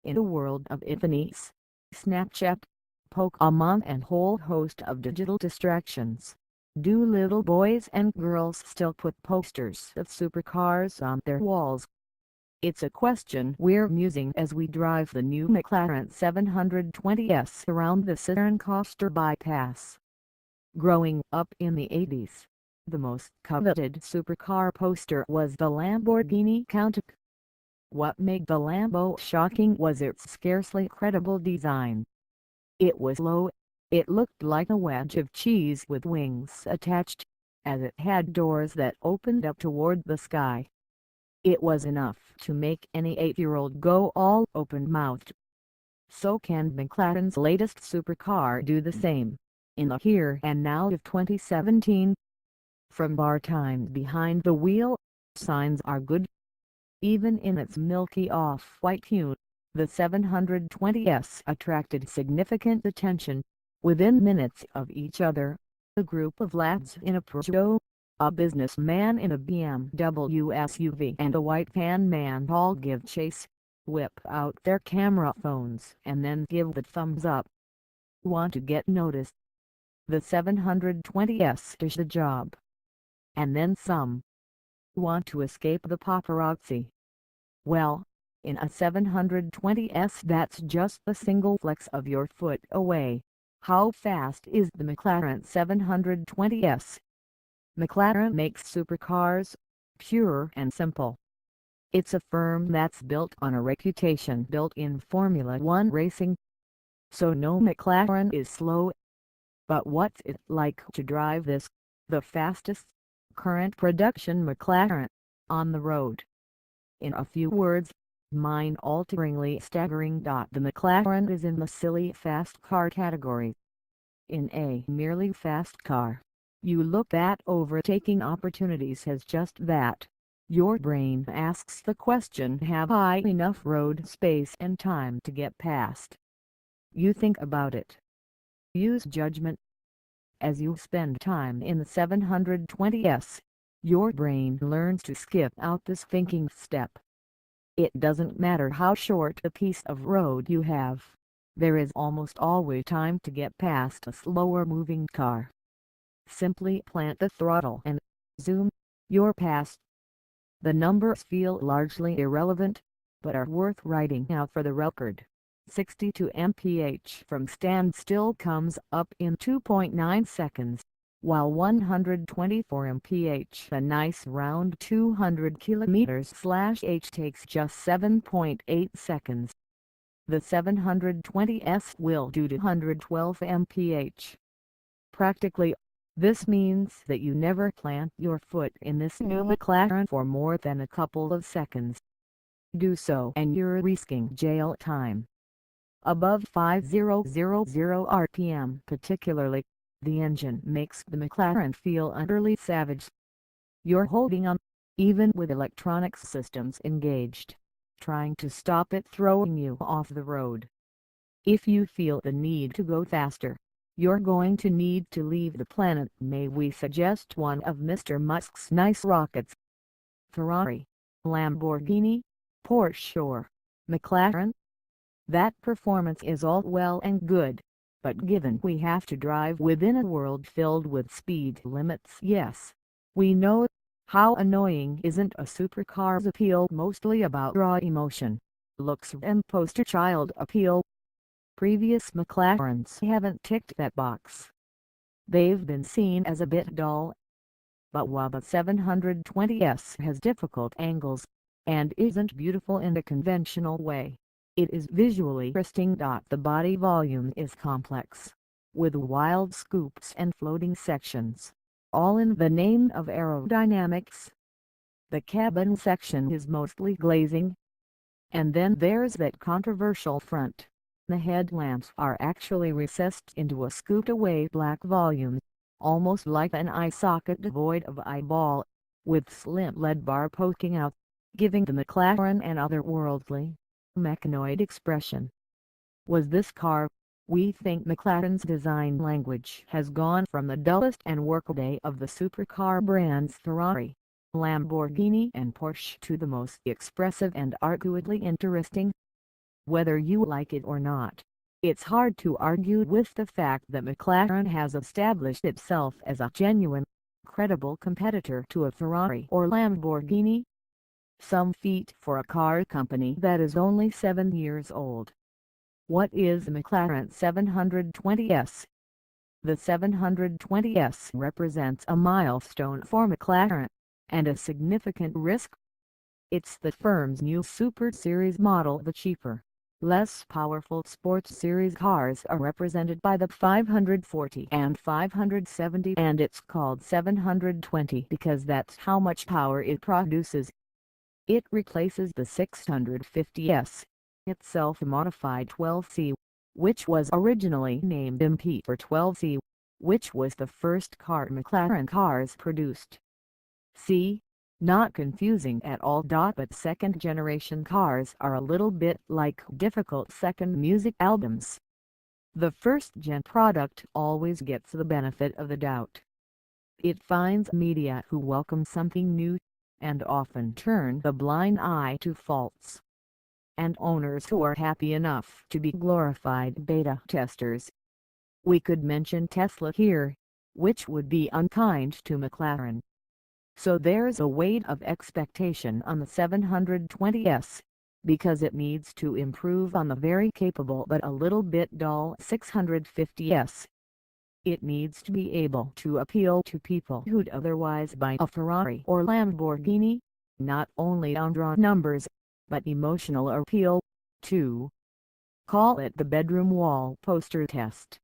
In a world of infinies, Snapchat, Pokemon and whole host of digital distractions, do little boys and girls still put posters of supercars on their walls? It's a question we're musing as we drive the new McLaren 720S around the Southern Coaster bypass. Growing up in the 80s, the most coveted supercar poster was the Lamborghini Countach. What made the Lambo shocking was its scarcely credible design. It was low, it looked like a wedge of cheese with wings attached, as it had doors that opened up toward the sky. It was enough to make any 8-year-old go all open-mouthed. So can McLaren's latest supercar do the same, in the here and now of 2017? From bar times behind the wheel, signs are good. Even in its milky off-white hue, the 720S attracted significant attention. Within minutes of each other, a group of lads in a Peugeot, a businessman in a BMW SUV and a white van man all give chase, whip out their camera phones and then give the thumbs up. Want to get noticed? The 720S does the job. And then some. Want to escape the paparazzi? Well, in a 720S that's just a single flex of your foot away. How fast is the McLaren 720S? McLaren makes supercars, pure and simple. It's a firm that's built on a reputation built in Formula One racing. So no McLaren is slow. But what's it like to drive this, the fastest, current production McLaren, on the road? In a few words, mind-alteringly staggering. The McLaren is in the silly fast car category. In a merely fast car, you look at overtaking opportunities as just that. Your brain asks the question, have I enough road space and time to get past? You think about it. Use judgment. As you spend time in the 720S, your brain learns to skip out this thinking step. It doesn't matter how short a piece of road you have, there is almost always time to get past a slower moving car. Simply plant the throttle and zoom, you're past. The numbers feel largely irrelevant, but are worth writing out for the record. 62 mph from standstill comes up in 2.9 seconds, while 124 mph, a nice round 200 km/h, takes just 7.8 seconds. The 720S will do 212 mph. Practically, this means that you never plant your foot in this new McLaren for more than a couple of seconds. Do so and you're risking jail time. Above 5000 RPM particularly, the engine makes the McLaren feel utterly savage. You're holding on, even with electronics systems engaged, trying to stop it throwing you off the road. If you feel the need to go faster, you're going to need to leave the planet. May we suggest one of Mr. Musk's nice rockets? Ferrari, Lamborghini, Porsche or McLaren? That performance is all well and good, but given we have to drive within a world filled with speed limits, yes, we know. How annoying isn't a supercar's appeal mostly about raw emotion, looks and poster child appeal? Previous McLarens haven't ticked that box. They've been seen as a bit dull. But while the 720S has difficult angles, and isn't beautiful in a conventional way, it is visually pristine. The body volume is complex, with wild scoops and floating sections, all in the name of aerodynamics. The cabin section is mostly glazing. And then there's that controversial front. The headlamps are actually recessed into a scooped-away black volume, almost like an eye socket devoid of eyeball, with slim lead bar poking out, giving the McLaren an otherworldly, mechanoid expression. Was this car? We think McLaren's design language has gone from the dullest and workaday of the supercar brands Ferrari, Lamborghini and Porsche to the most expressive and arguably interesting. Whether you like it or not, it's hard to argue with the fact that McLaren has established itself as a genuine, credible competitor to a Ferrari or Lamborghini. Some feat for a car company that is only 7 years old. What is the McLaren 720S? The 720S represents a milestone for McLaren, and a significant risk. It's the firm's new Super Series model. The cheaper, less powerful Sports Series cars are represented by the 540 and 570, and it's called 720 because that's how much power it produces. It replaces the 650S, itself a modified 12C, which was originally named MP for 12C, which was the first car McLaren cars produced. See? Not confusing at all. But second-generation cars are a little bit like difficult second music albums. The first-gen product always gets the benefit of the doubt. It finds media who welcome something new, and often turn the blind eye to faults, and owners who are happy enough to be glorified beta testers. We could mention Tesla here, which would be unkind to McLaren. So there's a weight of expectation on the 720S, because it needs to improve on the very capable but a little bit dull 650S. It needs to be able to appeal to people who'd otherwise buy a Ferrari or Lamborghini, not only on raw numbers, but emotional appeal, too. Call it the bedroom wall poster test.